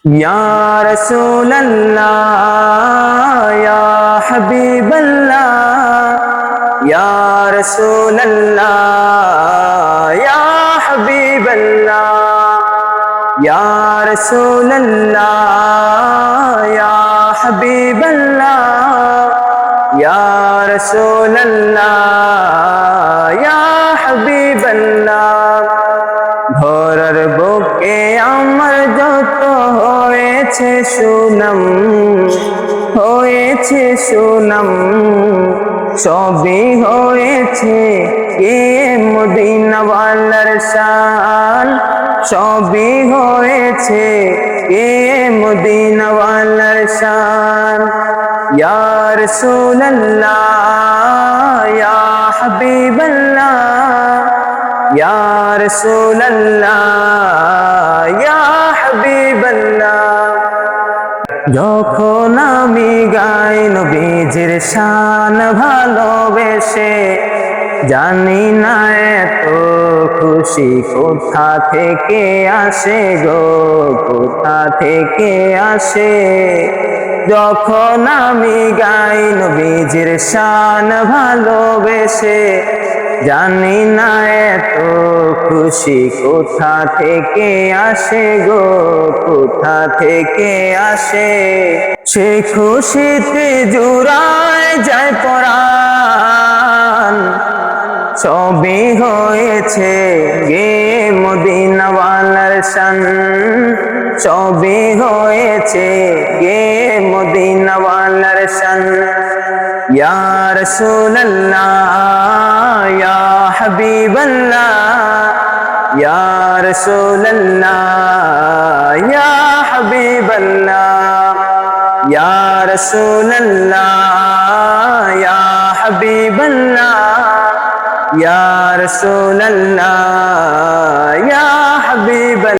ইয়া রাসূলাল্লাহ ইয়া হাবিবাল্লাহ ইয়া রাসূলাল্লাহ ইয়া হাবিবাল্লাহ ইয়া রাসূলাল্লাহ ইয়া হাবিবাল্লাহ ইয়া রাসূলাল্লাহ ইয়া হাবিবাল্লাহ ধরার বুকে আমার যত হয়েছে সুনাম সবই হয়েছে এ মদিনা ওয়ালার শান সবই হয়েছে এ মদিনা ওয়ালার শান ইয়া রাসূলুল্লাহ ইয়া হাবিবাল্লাহ ইয়া রাসূলুল্লাহ ইয়া হাবিবাল্লাহ যখন আমি গাই নবীজির শান ভালোবেসে জানি না এত খুশি কোথা থেকে আসে গো কোথা থেকে আসে যখন আমি গাই নবীজির শান ভালোবেসে জানি না এত খুশি কোথা থেকে আসে গো কোথা থেকে আসে সে খুশিতে জুড়ায় যায় পরাণ সবই হয়েছে গে মদিনা ওয়ালার শান সবই হয়েছে গে মদিনা ওয়ালার শান ইয়া রাসূলুল্লাহ ইয়া হাবিবাল্লাহ ইয়া রাসূলুল্লাহ ইয়া হাবিবাল্লাহ ইয়া রাসূলুল্লাহ ইয়া হাবিবাল্লাহ ইয়া রাসূলুল্লাহ ইয়া হাবিবাল্লাহ